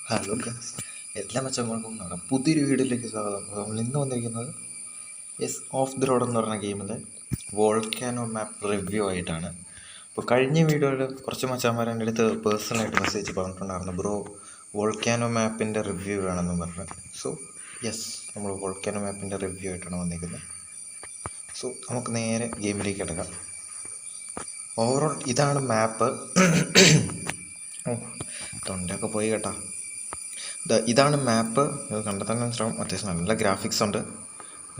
Hello guys, എല്ലാ മെച്ചങ്ങൾക്കും നടക്കാം പുതിയൊരു വീഡിയോയിലേക്ക് സ്വാഗതം. നമ്മൾ ഇന്ന് വന്നിരിക്കുന്നത് ഓഫ് ദി റോഡ് എന്ന് പറഞ്ഞ ഗെയിമിൻ്റെ വോൾക്കാനോ മാപ്പ് റിവ്യൂ ആയിട്ടാണ്. അപ്പോൾ കഴിഞ്ഞ വീഡിയോയിൽ കുറച്ച് മച്ചാന്മാർ എൻ്റെ അടുത്ത് പേഴ്സണലായിട്ട് മെസ്സേജ് പറഞ്ഞിട്ടുണ്ടായിരുന്നു, ബ്രോ വോൾക്കാനോ മാപ്പിൻ്റെ റിവ്യൂ വേണമെന്ന് പറഞ്ഞു. സോ നമ്മൾ വോൾക്കാനോ മാപ്പിൻ്റെ റിവ്യൂ ആയിട്ടാണ് വന്നിരിക്കുന്നത്. സോ നമുക്ക് നേരെ ഗെയിമിലേക്ക് കിടക്കാം. ഓവറോൾ ഇതാണ് മാപ്പ്. തൊണ്ടയൊക്കെ പോയി കേട്ടോ. ഇതാണ് മാപ്പ്. കണ്ടാൽ തന്നെ മനസ്സിലാവും അത്യാവശ്യം നല്ല ഗ്രാഫിക്സ് ഉണ്ട്.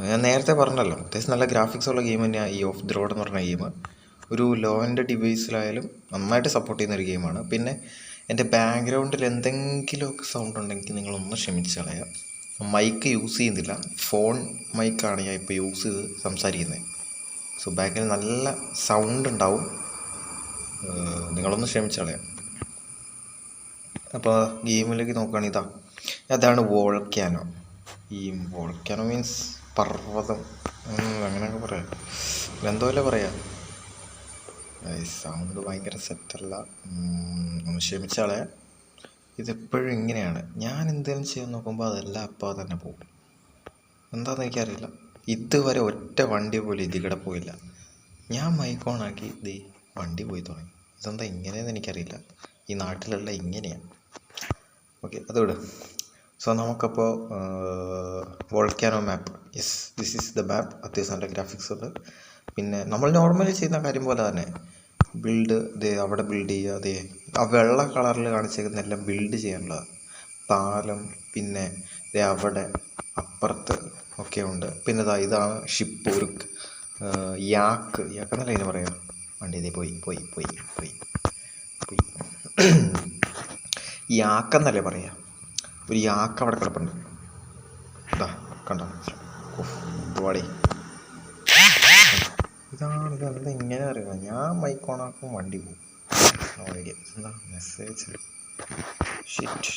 ഞാൻ നേരത്തെ പറഞ്ഞല്ലോ, അത്യാവശ്യം നല്ല ഗ്രാഫിക്സ് ഉള്ള ഗെയിം തന്നെയാണ് ഈ ഓഫ് ദി റോഡ് എന്ന് പറഞ്ഞ ഗെയിം. ഒരു ലോ എൻഡ് ഡിവൈസിലായാലും നന്നായിട്ട് സപ്പോർട്ട് ചെയ്യുന്നൊരു ഗെയിമാണ്. പിന്നെ എൻ്റെ ബാക്ക്ഗ്രൗണ്ടിൽ എന്തെങ്കിലുമൊക്കെ സൗണ്ട് ഉണ്ടെങ്കിൽ നിങ്ങളൊന്ന് ക്ഷമിച്ച് കളയാം. മൈക്ക് യൂസ് ചെയ്യുന്നില്ല, ഫോൺ മൈക്കാണ് ഞാൻ ഇപ്പോൾ യൂസ് ചെയ്ത് സംസാരിക്കുന്നത്. സോ ബാക്കിൽ നല്ല സൗണ്ട് ഉണ്ടാവും, നിങ്ങളൊന്ന് ക്ഷമിച്ച് കളയാം. അപ്പോൾ ഗെയിമിലേക്ക് നോക്കുകയാണെങ്കിൽ അതാണ് വോൾക്കാനോ. ഈ വോൾക്കാനോ മീൻസ് പർവ്വതം, അങ്ങനെയൊക്കെ പറയാം, എന്തോല്ലേ പറയാം. സൗണ്ട് ഭയങ്കര സെറ്റല്ല, ഒന്ന് ക്ഷമിച്ചാളെ. ഇതെപ്പോഴും ഇങ്ങനെയാണ്, ഞാൻ എന്തെങ്കിലും ചെയ്യാൻ നോക്കുമ്പോൾ അതെല്ലാം അപ്പോൾ തന്നെ പോകും. എന്താണെന്ന് എനിക്കറിയില്ല. ഇതുവരെ ഒറ്റ വണ്ടി പോലും ഇതിലൂടെ പോയില്ല. ഞാൻ മൈക്ക് ഓണാക്കി വണ്ടി പോയി തുടങ്ങി. ഇതെന്താ ഇങ്ങനെയെന്ന് എനിക്കറിയില്ല. ഈ നാട്ടിലെല്ലാം ഇങ്ങനെയാണ്. ഓക്കെ, അത് വിട്. സോ നമുക്കപ്പോൾ volcano map, this is the map. അത്യാവശ്യം നല്ല ഗ്രാഫിക്സ് ഉണ്ട്. പിന്നെ നമ്മൾ നോർമലി ചെയ്യുന്ന കാര്യം പോലെ തന്നെ ബിൽഡ് അവിടെ ബിൽഡ് ചെയ്യുക. ആ വെള്ള കളറിൽ കാണിച്ചേക്കുന്ന എല്ലാം ബിൽഡ് ചെയ്യാനുള്ളതാണ്. പാലം, പിന്നെ അവിടെ അപ്പുറത്ത് ഒക്കെ ഉണ്ട്. പിന്നെ ഇതാണ് ഷിപ്പ്, ഒരു യാക്ക് എന്നല്ല ഇതിന് പറയാം. വണ്ടി പോയി പോയി പോയി പോയി പോയി യാക്കെന്നല്ലേ പറയാ. ഒരു യാക്ക് അവിടെ കിടപ്പുണ്ട്. കണ്ടോ? വാടി, ഇതെന്താ ഇങ്ങനെ അറിയാം. ഞാൻ മൈക്ക് ഓണാക്കും വണ്ടി പോകും. ഐഡിയ എന്താ മെസ്സേജ് ഷിറ്റ്.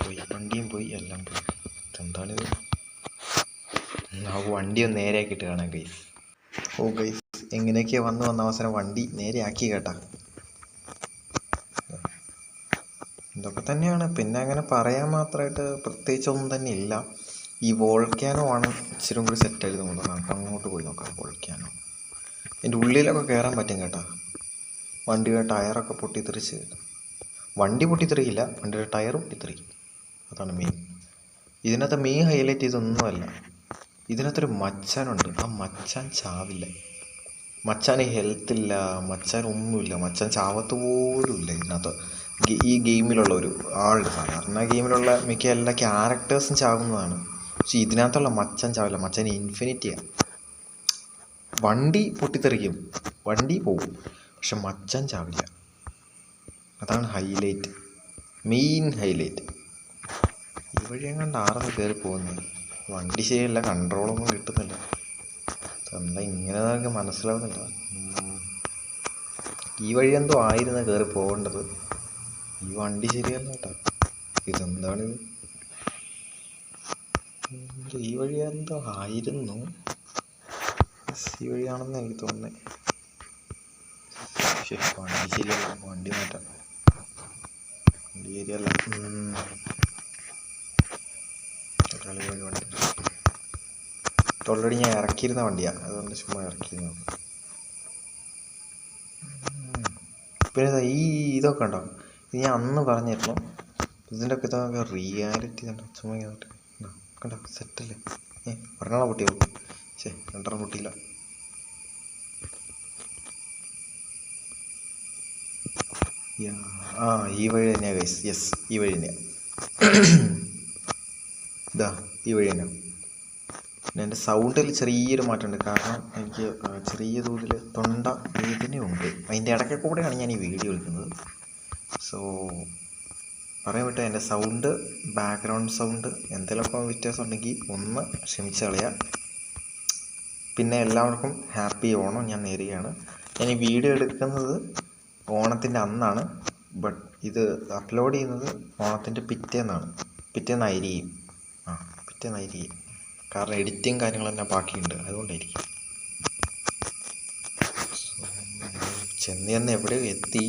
പോയി, വണ്ടിയും പോയി, എല്ലാം പോയി. എന്താണിത്? വണ്ടി ഒന്ന് നേരെയാക്കിയിട്ട് കാണാം ഗൈസ്. ഗൈസ്, എങ്ങനെയൊക്കെയാ വന്ന അവസരം വണ്ടി നേരെയാക്കി കേട്ടാ. ഇതൊക്കെ തന്നെയാണ്. പിന്നെ അങ്ങനെ പറയാൻ മാത്രമായിട്ട് പ്രത്യേകിച്ചൊന്നും തന്നെ ഇല്ല. ഈ വോൾക്കാനോ ആണ് ഇച്ചിരി കൂടി സെറ്റായിട്ട് തോന്നുന്നത്. അപ്പം അങ്ങോട്ട് പോയി നോക്കാം. വോൾക്കാനോ എൻ്റെ ഉള്ളിലൊക്കെ കയറാൻ പറ്റും കേട്ടോ. വണ്ടിയുടെ ടയറൊക്കെ പൊട്ടിത്തെറിച്ച്, വണ്ടി പൊട്ടിത്തെറിയില്ല, വണ്ടിയുടെ ടയർ പൊട്ടിത്തെറിക്കും. അതാണ് മെയിൻ. ഇതിനകത്ത് മെയിൻ ഹൈലൈറ്റ് ഇതൊന്നുമല്ല. ഇതിനകത്തൊരു മച്ചാനുണ്ട്. ആ മച്ചാൻ ചാവില്ല. മച്ചാന് ഹെൽത്തില്ല, മച്ചാൻ ഒന്നുമില്ല. മച്ചാൻ ചാവത്ത് പോലും ഇല്ല ഇതിനകത്ത്. ഈ ഗെയിമിലുള്ള ഒരു ആളുടെ, സാധാരണ ഗെയിമിലുള്ള മിക്ക എല്ലാ ക്യാരക്ടേഴ്സും ചാവുന്നതാണ്. പക്ഷെ ഇതിനകത്തുള്ള മച്ചാൻ ചാവില്ല. മച്ചാൻ ഇൻഫിനിറ്റിയാണ്. വണ്ടി പൊട്ടിത്തെറിക്കും, വണ്ടി പോവും, പക്ഷെ മച്ചാൻ ചാവില്ല. അതാണ് ഹൈലൈറ്റ്, മെയിൻ ഹൈലൈറ്റ്. ഈ വഴി എങ്ങാണ്ട് ആറന്ന് കയറി പോകുന്നത്. വണ്ടി ശരിയല്ല, കൺട്രോളൊന്നും കിട്ടുന്നില്ല. എന്താ ഇങ്ങനെ മനസ്സിലാവുന്നില്ല. ഈ വഴി എന്തോ ആയിരുന്നു കയറി പോകേണ്ടത്. ഈ വണ്ടി ശരിയല്ല കേട്ടോ. ഇതെന്താണിത്? ഈ വഴി എന്തോ ആയിരുന്നു. ഈ വഴിയാണെന്ന് എനിക്ക് തോന്നുന്നത്. വണ്ടി ശരിയല്ല, വണ്ടി മാറ്റാം. വണ്ടി ശരിയല്ല. വണ്ടി ഓൾറെഡി ഞാൻ ഇറക്കിയിരുന്ന വണ്ടിയാണ്, അതുകൊണ്ട് ചുമ്മാ ഇറക്കിയിരുന്നു. പിന്നെ ഇതൊക്കെ ഉണ്ടോ? ഇത് ഞാൻ അന്ന് പറഞ്ഞിരുന്നു. ഇതിൻ്റെ ഒക്കെ ഇതൊക്കെ റിയാലിറ്റി കണ്ടോ? ചുമ്മാ കണ്ടോ? സെറ്റല്ലേ? ഒരെണ്ണം പൊട്ടിയോ? രണ്ടെണ്ണം പൊട്ടിയില്ല. ഈ വഴി തന്നെയാണ് ഗൈസ്. ഈ വഴി തന്നെയാണ്. ഈ വഴി തന്നെയാണ്. പിന്നെ എൻ്റെ സൗണ്ടിൽ ചെറിയൊരു മാറ്റമുണ്ട്. കാരണം എനിക്ക് ചെറിയ തോതിൽ തൊണ്ട വേദനയുണ്ട്. അതിൻ്റെ ഇടയ്ക്ക് കൂടെയാണ് ഞാൻ ഈ വീഡിയോ എടുക്കുന്നത്. സോ പറയാൻ വിട്ട എൻ്റെ സൗണ്ട്, ബാക്ക്ഗ്രൗണ്ട് സൗണ്ട് എന്തെങ്കിലുമൊക്കെ വ്യത്യാസം ഉണ്ടെങ്കിൽ ഒന്ന് ക്ഷമിച്ച് കളയാം. പിന്നെ എല്ലാവർക്കും ഹാപ്പി ഓണം ഞാൻ നേരുകയാണ്. ഞാൻ ഈ വീഡിയോ എടുക്കുന്നത് ഓണത്തിൻ്റെ അന്നാണ്, ബട്ട് ഇത് അപ്ലോഡ് ചെയ്യുന്നത് ഓണത്തിൻ്റെ പിറ്റേന്നായിരിക്കും. കാരണം എഡിറ്റിങ് കാര്യങ്ങളെല്ലാം ബാക്കിയുണ്ട്, അതുകൊണ്ടായിരിക്കും. ചെന്ന് എവിടെയോ എത്തി.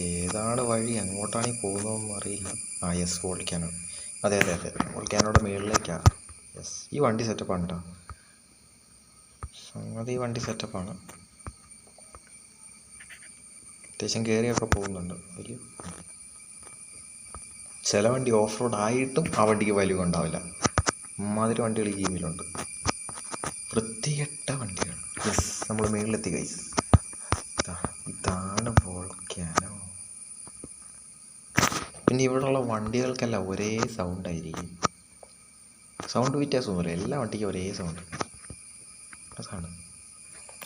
ഏതാണ് വഴി, എങ്ങോട്ടാണ് ഈ പോകുന്നതെന്നൊന്നും അറിയില്ല. Yes, volcano. അതെ അതെ അതെ, വോൾക്കാനോയുടെ മുകളിലേക്കാണ്. യെസ്, ഈ വണ്ടി സെറ്റപ്പാണ് കേട്ടോ. സംഗതി ഈ വണ്ടി സെറ്റപ്പാണ്. അത്യാവശ്യം കയറിയൊക്കെ പോകുന്നുണ്ട്. വലിയ ചില വണ്ടി ഓഫ് റോഡ് ആയിട്ടും ആ വണ്ടിക്ക് വാല്യൂ ഉണ്ടാവില്ല. അമ്മാതിരി വണ്ടികൾ ഈ ഗെയിമിലുണ്ട്, വൃത്തികെട്ട വണ്ടികൾ. യെസ്, നമ്മൾ മുകളിലെത്തി ഗൈസ്. ഇതാണ് വോൾക്കാനോ. പിന്നെ ഇവിടെയുള്ള വണ്ടികൾക്കെല്ലാം ഒരേ സൗണ്ട് ആയിരിക്കും. സൗണ്ട് വ്യത്യാസമൊന്നുമില്ല, എല്ലാ വണ്ടിക്കും ഒരേ സൗണ്ട്.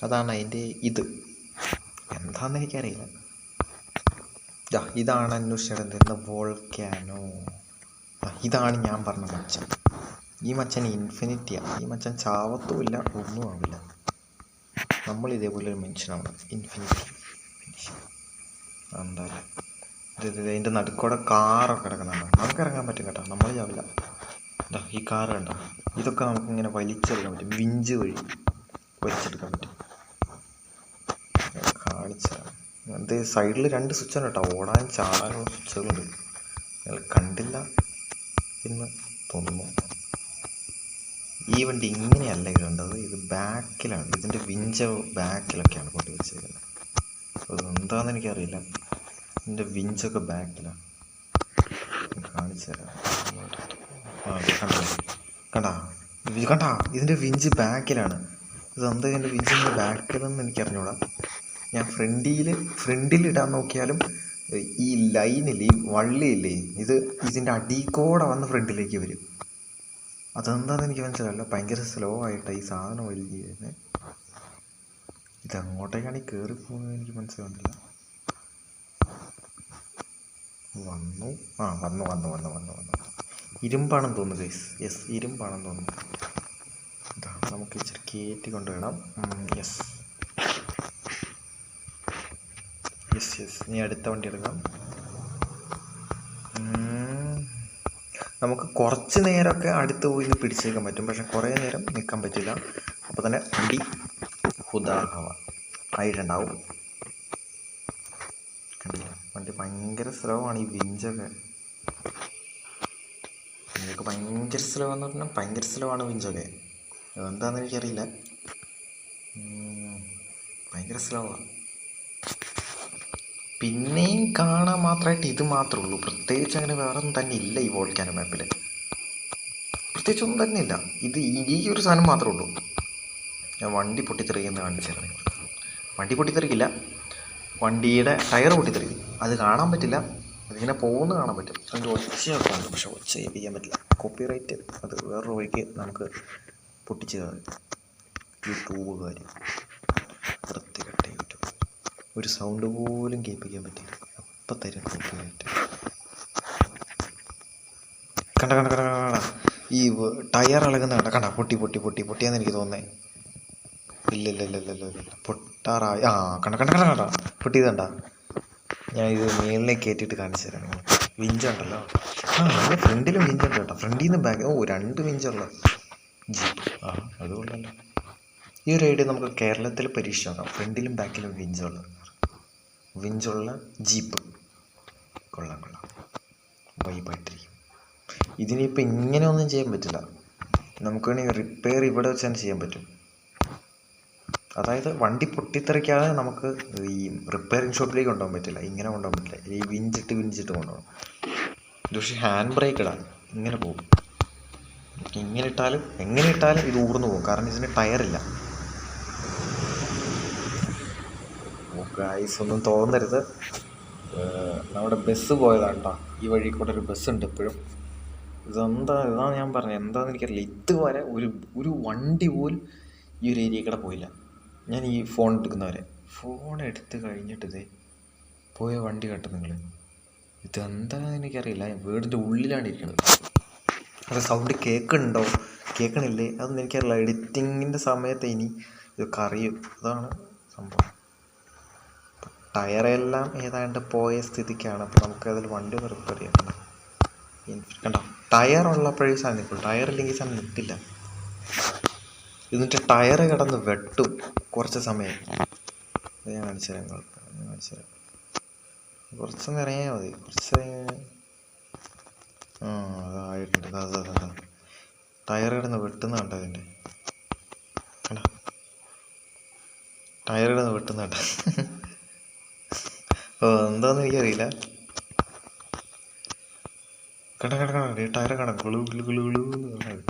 അതാണ് അതിൻ്റെ ഇത്. എന്താണെന്ന് എനിക്കറിയില്ല. ഇതാണ് അന്വേഷിച്ചിടുന്ന വോൾക്കാനോ. ഇതാണ് ഞാൻ പറഞ്ഞ മച്ചൻ. ഈ മച്ചൻ ഇൻഫിനിറ്റിയാണ്. ഈ മച്ചൻ ചാവത്തുമില്ല, ഒന്നും ആവില്ല. നമ്മൾ ഇതേപോലെ ഒരു മനുഷ്യനാണ്, ഇൻഫിനിറ്റി എന്തായാലും. ഇതിൻ്റെ നടുക്കൂടെ കാറൊക്കെ കിടക്കുന്നുണ്ട്. നമുക്ക് ഇറങ്ങാൻ പറ്റും കേട്ടോ, നമ്മൾ ചാവില്ല. ഈ കാറ് കണ്ടോ, ഇതൊക്കെ നമുക്കിങ്ങനെ വലിച്ചെടുക്കാൻ പറ്റും. വിഞ്ച് വഴി വലിച്ചെടുക്കാൻ പറ്റും. കാണിച്ചാൽ അത് സൈഡിൽ 2 സ്വിച്ചാണ് കേട്ടോ, ഓടാൻ ചാടാനുള്ള സ്വിച്ചുകളുണ്ട്. നിങ്ങൾ കണ്ടില്ല എന്ന് തോന്നുന്നു. ഈ വണ്ടി ഇങ്ങനെയല്ല കണ്ടത്, ഇത് ബാക്കിലാണ്. ഇതിൻ്റെ വിഞ്ച് ബാക്കിലൊക്കെയാണ് കൊണ്ട് വെച്ചേക്കുന്നത്. അതെന്താണെന്ന് എനിക്കറിയില്ല. ഇതിൻ്റെ വിഞ്ചൊക്കെ ബാക്കിലാണ്. കാണിച്ചു തരാം. കണ്ടാ ഇതിൻ്റെ വിഞ്ച് ബാക്കിലാണ്. ഇതെന്താ ഇതിൻ്റെ വിഞ്ചിൻ്റെ ബാക്കിലെന്ന് എനിക്കറിഞ്ഞൂടാ. ഞാൻ ഫ്രണ്ടിലിടാൻ നോക്കിയാലും ഈ ലൈനില്ലേ, ഈ വള്ളിയില്ലേ, ഇതിൻ്റെ അടിയിൽ കൂടെ വന്ന് ഫ്രണ്ടിലേക്ക് വരും. അതെന്താണെന്ന് എനിക്ക് മനസ്സിലാവില്ല. ഭയങ്കര സ്ലോ ആയിട്ടാണ് ഈ സാധനം വലിയ വരുന്നത്. ഇതെങ്ങോട്ടേക്കാണ് ഈ കയറി പോകുന്നത് എനിക്ക് മനസ്സിലാവുന്നില്ല. വന്നു. ഇരുമ്പാണെന്ന് തോന്നുന്നു ഗൈസ്. യെസ്, ഇരുമ്പാണെന്ന് തോന്നുന്നു. നമുക്ക് ഇച്ചിരി കയറ്റി കൊണ്ടുവരണം. യെസ്. ഇനി അടുത്ത വണ്ടി എടുക്കാം. നമുക്ക് കുറച്ച് നേരമൊക്കെ അടുത്ത് പോയി പിടിച്ചേക്കാൻ പറ്റും, പക്ഷെ കുറേ നേരം നിൽക്കാൻ പറ്റില്ല. അപ്പോൾ തന്നെ വണ്ടി ആയിട്ടുണ്ടാവും. കണ്ടില്ല, വണ്ടി ഭയങ്കര സ്ലോ ആണ്. ഈ വിഞ്ചൊക്കെ ഭയങ്കര സ്ലോ എന്ന് പറഞ്ഞാൽ ഭയങ്കര സ്ലോ ആണ് വിഞ്ചൊക്കെ. എന്താണെന്ന് എനിക്കറിയില്ല, ഭയങ്കര സ്ലോ ആണ്. പിന്നെയും കാണാൻ മാത്രമായിട്ട് ഇത് മാത്രമേ ഉള്ളൂ. പ്രത്യേകിച്ച് അങ്ങനെ വേറെ ഒന്നും തന്നെ ഇല്ല ഈ വോൾക്കാനോ മാപ്പിൽ. പ്രത്യേകിച്ചൊന്നും തന്നെ ഇല്ല. ഈ ഒരു സാധനം മാത്രമേ ഉള്ളൂ. ഞാൻ വണ്ടി പൊട്ടിത്തെറിക്കുന്ന കാണിച്ചായിരുന്നു. വണ്ടി പൊട്ടിത്തെറിക്കില്ല, വണ്ടിയുടെ ടയർ പൊട്ടിത്തെറിക്കും. അത് കാണാൻ പറ്റില്ല, അതിങ്ങനെ പോകുന്ന കാണാൻ പറ്റും. അതിൻ്റെ ഒച്ചയൊക്കെ ഉണ്ട്, പക്ഷെ ഒച്ച ചെയ്യാൻ പറ്റില്ല. കോപ്പിറൈറ്റ് അത് വേറൊരു വഴിക്ക് നമുക്ക് പൊട്ടിച്ച് യൂട്യൂബുകാർ വൃത്തികെട്ട യൂട്യൂബ്. ഒരു സൗണ്ട് പോലും കേൾപ്പിക്കാൻ പറ്റില്ല, അപ്പം തരും കോപ്പിറൈറ്റ്. കണ്ട ഈ ടയർ ഇളകുന്ന കണ്ട പൊട്ടിയാന്ന് എനിക്ക് തോന്നേ. ഇല്ല പൊട്ടാറായി. കണ്ട പൊട്ടിയത് കണ്ട. ഞാൻ ഇത് മേളിലേക്ക് കയറ്റിയിട്ട് കാണിച്ചു തരാം. വിഞ്ചുണ്ടല്ലോ, അതിൻ്റെ ഫ്രണ്ടിലും വിഞ്ചുണ്ട് കേട്ടോ. ഫ്രണ്ടിൽ നിന്ന് ബാക്ക് 2 വിഞ്ചുള്ള ജീപ്പ്. അതുകൊണ്ടല്ലോ ഈ ഒരു ഐഡിയ നമുക്ക് കേരളത്തിൽ പരീക്ഷ നോക്കാം. ഫ്രണ്ടിലും ബാക്കിലും വിഞ്ചുള്ള ജീപ്പ്. കൊള്ളാം, വൈബായിട്ടിരിക്കും. ഇതിനിപ്പോൾ ഇങ്ങനെയൊന്നും ചെയ്യാൻ പറ്റില്ല. നമുക്ക് വേണമെങ്കിൽ റിപ്പയർ ഇവിടെ വെച്ച് തന്നെ ചെയ്യാൻ പറ്റും. അതായത് വണ്ടി പൊട്ടിത്തെറിക്കാതെ നമുക്ക് ഈ റിപ്പയറിങ് ഷോപ്പിലേക്ക് കൊണ്ടുപോകാൻ പറ്റില്ല, ഇങ്ങനെ കൊണ്ടുപോകാൻ പറ്റില്ല. ഈ വിഞ്ചിട്ട് കൊണ്ടുപോകണം. ഇത് പക്ഷേ ഹാൻഡ് ബ്രേക്ക് ഇടാം, ഇങ്ങനെ പോകും. എങ്ങനെ ഇട്ടാലും ഇത് ഊർന്നു പോകും, കാരണം ഇതിന് ടയറില്ല. ഗൈസ് ഒന്നും തോന്നരുത്, നമ്മുടെ ബസ് പോയതാണ് കേട്ടോ. ഈ വഴി കൂടെ ഒരു ബസ് ഉണ്ട് എപ്പോഴും. ഇതാണ് ഞാൻ പറഞ്ഞത്, എന്താണെന്ന് എനിക്കറിയില്ല. ഇതുവരെ ഒരു വണ്ടി പോലും ഈ ഒരു ഏരിയയിൽ കൂടെ പോയില്ല. ഞാൻ ഈ ഫോൺ എടുത്ത് കഴിഞ്ഞിട്ട് പോയ വണ്ടി കേട്ടോ നിങ്ങൾ. ഇതെന്താണെന്ന് എനിക്കറിയില്ല. വീടിൻ്റെ ഉള്ളിലാണ് ഇരിക്കുന്നത്. അത് സൗണ്ട് കേൾക്കണില്ലേ അതൊന്നും എനിക്കറിയില്ല. എഡിറ്റിങ്ങിൻ്റെ സമയത്ത് ഇനി ഇതൊക്കെ അറിയും. അതാണ് സംഭവം. ടയറെല്ലാം ഏതാണ്ട് പോയ സ്ഥിതിക്കാണ്. അപ്പോൾ നമുക്ക് അതിൽ വണ്ടി ഒന്ന് റിപ്പയർ ചെയ്യണം. കണ്ടോ, ടയർ ഉള്ളപ്പോഴേ സാധനം നിൽക്കുള്ളൂ, ടയറില്ലെങ്കിൽ സാധനം നിൽക്കില്ല. എന്നിട്ട് ടയർ കിടന്ന് വെട്ടും കുറച്ച് സമയം. ഞാൻ കാണിച്ചു തരാം. കുറച്ചൊന്ന് ഇറങ്ങിയാൽ മതി. കുറച്ച് അതായിട്ടുണ്ട്. അതാ ടയർ കിടന്ന് വെട്ടുന്ന കണ്ട അതിൻ്റെ കണ്ട ടയർ കിടന്ന് വെട്ടുന്ന കണ്ട. എന്താന്ന് എനിക്കറിയില്ല. ടയർ കണക്ക് ഗുളു ഗുളു ഗുളു ഗുളു എന്ന് പറഞ്ഞത്.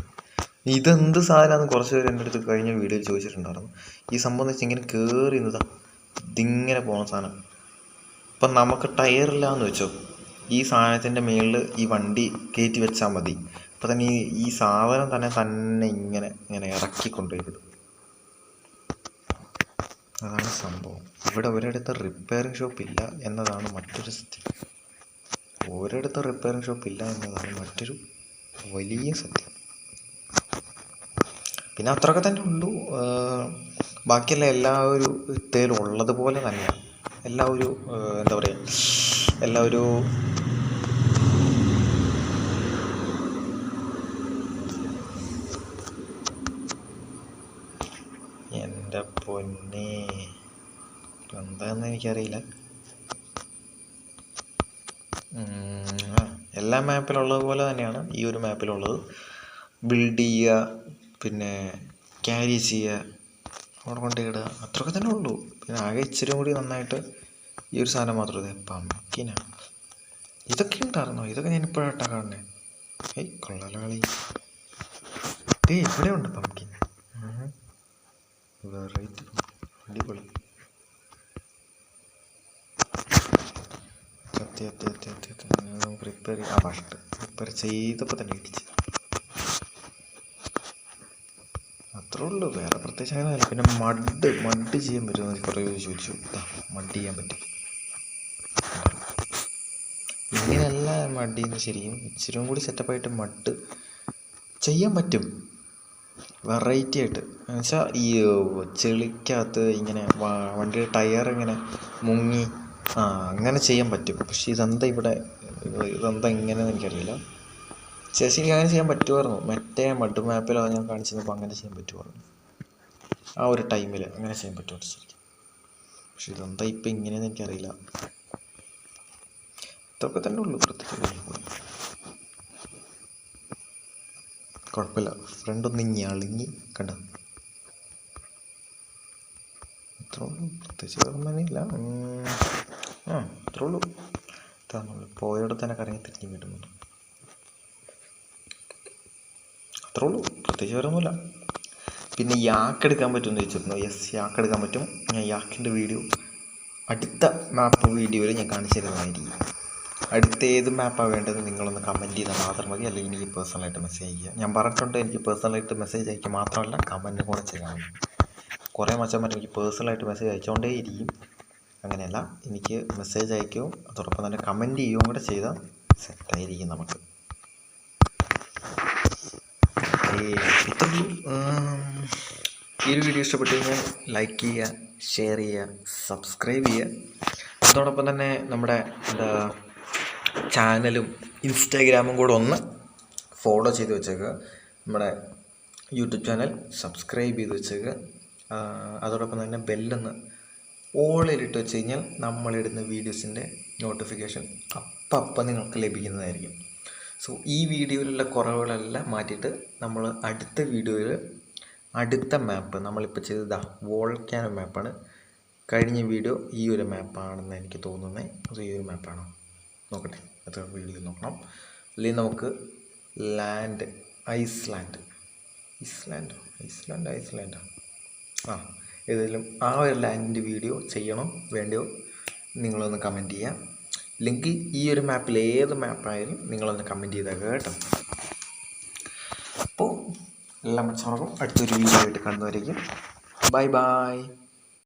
ഇതെന്ത് സാധനമാണെന്ന് കുറച്ച് പേര് എൻ്റെ അടുത്ത് കഴിഞ്ഞ വീഡിയോ ചോദിച്ചിട്ടുണ്ടായിരുന്നു. ഈ സംഭവം എന്ന് വെച്ചാൽ ഇങ്ങനെ കയറി നിന്നതാ, ഇതിങ്ങനെ പോകുന്ന സാധനം. ഇപ്പം നമുക്ക് ടയറില്ലാന്ന് വെച്ചോ, ഈ സാധനത്തിൻ്റെ മുകളിൽ ഈ വണ്ടി കയറ്റി വെച്ചാൽ മതി. അപ്പം തന്നെ ഈ സാധനം തന്നെ ഇങ്ങനെ ഇങ്ങനെ ഇറക്കിക്കൊണ്ടുപോയി വിടും. അതാണ് സംഭവം. ഇവിടെ ഒരിടത്ത് റിപ്പയറിംഗ് ഷോപ്പ് ഇല്ല എന്നതാണ് മറ്റൊരു സത്യം. ഒരിടത്ത് റിപ്പയറിംഗ് ഷോപ്പ് ഇല്ല എന്നതാണ് മറ്റൊരു വലിയ സത്യം. പിന്നെ അത്രയൊക്കെ തന്നെ ഉള്ളൂ. ബാക്കിയെല്ലാം എല്ലാവരും ഇത്തേലും ഉള്ളതുപോലെ തന്നെയാണ്. എല്ലാവരും എന്താ പറയുക, എല്ലാവരും എൻ്റെ പൊന്നെ എന്താണെന്ന് എനിക്കറിയില്ല. എല്ലാ മാപ്പിലുള്ളതുപോലെ തന്നെയാണ് ഈ ഒരു മാപ്പിലുള്ളത്. ബിൽഡ് ചെയ്യുക, പിന്നെ ക്യാരി ചെയ്യുക, അവിടെ കൊണ്ടിടുക, അത്രയൊക്കെ തന്നെ ഉള്ളൂ. പിന്നെ ആകെ ഇച്ചിരി കൂടി നന്നായിട്ട് ഈ ഒരു സാധനം മാത്രമേ പമ്പിനാ. ഇതൊക്കെ ഉണ്ടായിരുന്നോ? ഇതൊക്കെ ഞാൻ ഇപ്പോഴാട്ടാ കാണണേ. കൊള്ളലാളി. ഇവിടെ ഉണ്ട് പമ്പിൻ. വെറൈറ്റി, അടിപൊളി. നമുക്ക് റിപ്പയർ ചെയ്യാം. ഫസ്റ്റ് റിപ്പയർ ചെയ്തപ്പോൾ തന്നെ ഇടിച്ച്. അത്രേ ഉള്ളൂ, വേറെ പ്രത്യേകിച്ച് അങ്ങനെ. പിന്നെ മഡ് ചെയ്യാൻ പറ്റുമെന്ന് കുറേ ചോദിച്ചു. മഡ് ചെയ്യാൻ പറ്റും. ഇങ്ങനെയല്ല മഡ് ചെയ്യുന്നത് ശരിക്കും. ഇച്ചിരി കൂടി സെറ്റപ്പായിട്ട് മഡ് ചെയ്യാൻ പറ്റും, വെറൈറ്റി ആയിട്ട്. എന്നുവെച്ചാൽ ഈ ചെളിക്കകത്ത് ഇങ്ങനെ വണ്ടിയുടെ ടയർ ഇങ്ങനെ മുങ്ങി അങ്ങനെ ചെയ്യാൻ പറ്റും. പക്ഷെ ഇതെന്താ ഇങ്ങനെയെന്ന് എനിക്കറിയില്ല. ശരിക്കും അങ്ങനെ ചെയ്യാൻ പറ്റുമായിരുന്നു. മറ്റേ മഡ് മാപ്പിലാണ് ഞാൻ കാണിച്ചപ്പോൾ അങ്ങനെ ചെയ്യാൻ പറ്റുമായിരുന്നു. ആ ഒരു ടൈമിൽ അങ്ങനെ ചെയ്യാൻ പറ്റുമായിരുന്നു ശരിക്കും. പക്ഷെ ഇതെന്താ ഇപ്പം ഇങ്ങനെയെന്ന് എനിക്കറിയില്ല. ഇതൊക്കെ തന്നെ ഉള്ളൂ. പ്രത്യേകിച്ച് കുഴപ്പമില്ല. ഫ്രണ്ടൊന്ന് ഞളിങ്ങി കണ്ട. ഇത്ര ഉള്ളൂ, പ്രത്യേകിച്ച് വേറെ ഒന്നുമില്ല. ഇത്ര ഉള്ളൂ. നമ്മൾ പോയോടെ തന്നെ കറങ്ങി തിരിഞ്ഞ് കിട്ടുന്നുണ്ട്. അത്രേ ഉള്ളൂ, പ്രത്യേകിച്ച് വേറെ ഒന്നുമില്ല. പിന്നെ യാക്ക് എടുക്കാൻ പറ്റുമെന്ന് ചോദിച്ചിരുന്നു. യെസ്, യാക്ക് എടുക്കാൻ പറ്റും. ഞാൻ യാക്കിൻ്റെ വീഡിയോ അടുത്ത മാപ്പ് വീഡിയോയിൽ ഞാൻ കാണിച്ചു തരുന്നതായിരിക്കും. അടുത്ത ഏത് മാപ്പാണ് വേണ്ടത് നിങ്ങളൊന്ന് കമൻറ്റ് ചെയ്താൽ മാത്രം മതി. അല്ലെങ്കിൽ എനിക്ക് പേഴ്സണലായിട്ട് മെസ്സേജ് ചെയ്യുക. ഞാൻ പറഞ്ഞിട്ടുണ്ട്, എനിക്ക് പേഴ്സണലായിട്ട് മെസ്സേജ് അയക്കുക മാത്രമല്ല കമൻറ്റ് കൂടെ ചെയ്യാൻ. കുറേ മച്ചന്മാർ എനിക്ക് പേഴ്സണലായിട്ട് മെസ്സേജ് അയച്ചുകൊണ്ടേ ഇരിക്കും. അങ്ങനെയല്ല, എനിക്ക് മെസ്സേജ് അയക്കുകയും അതോടൊപ്പം തന്നെ കമൻറ്റ് ചെയ്യുകയും കൂടെ ചെയ്താൽ സെറ്റായിരിക്കും നമുക്ക്. ഇത്രയും ഈ ഒരു വീഡിയോ ഇഷ്ടപ്പെട്ട് കഴിഞ്ഞാൽ ലൈക്ക് ചെയ്യുക, ഷെയർ ചെയ്യുക, സബ്സ്ക്രൈബ് ചെയ്യുക. അതോടൊപ്പം തന്നെ നമ്മുടെ ചാനലും ഇൻസ്റ്റാഗ്രാമും കൂടെ ഒന്ന് ഫോളോ ചെയ്ത് വെച്ചേക്കുക. നമ്മുടെ യൂട്യൂബ് ചാനൽ സബ്സ്ക്രൈബ് ചെയ്ത് വെച്ചേക്കുക. അതോടൊപ്പം തന്നെ ബെല്ലൊന്ന് ഓളിലിട്ട് വെച്ച് കഴിഞ്ഞാൽ നമ്മളിടുന്ന വീഡിയോസിൻ്റെ നോട്ടിഫിക്കേഷൻ അപ്പം നിങ്ങൾക്ക് ലഭിക്കുന്നതായിരിക്കും. സോ ഈ വീഡിയോയിലുള്ള കുറവുകളെല്ലാം മാറ്റിയിട്ട് നമ്മൾ അടുത്ത വീഡിയോയിൽ അടുത്ത മാപ്പ് നമ്മളിപ്പോൾ ചെയ്തത് വോൾക്കാനോ മാപ്പാണ്. കഴിഞ്ഞ വീഡിയോ ഈ ഒരു മാപ്പാണെന്ന് എനിക്ക് തോന്നുന്നത്. അത് ഈ ഒരു മാപ്പാണോ നോക്കട്ടെ, അത് വീഡിയോ നോക്കണം. അല്ലെങ്കിൽ നമുക്ക് ഐസ്ലാൻഡോ ഏതെങ്കിലും ആ ഒരു ലാൻഡിൻ്റെ വീഡിയോ ചെയ്യണോ വേണ്ടയോ നിങ്ങളൊന്ന് കമൻറ്റ് ചെയ്യാം. അല്ലെങ്കിൽ ഈ ഒരു മാപ്പിൽ ഏത് മാപ്പായാലും നിങ്ങളൊന്ന് കമൻറ്റ് ചെയ്തേക്കുക കേട്ടോ. അപ്പോൾ എല്ലാ മനുഷ്യർക്കും അടുത്തൊരു വീഡിയോ ആയിട്ട് കാണുന്നവരേക്കും ബൈ.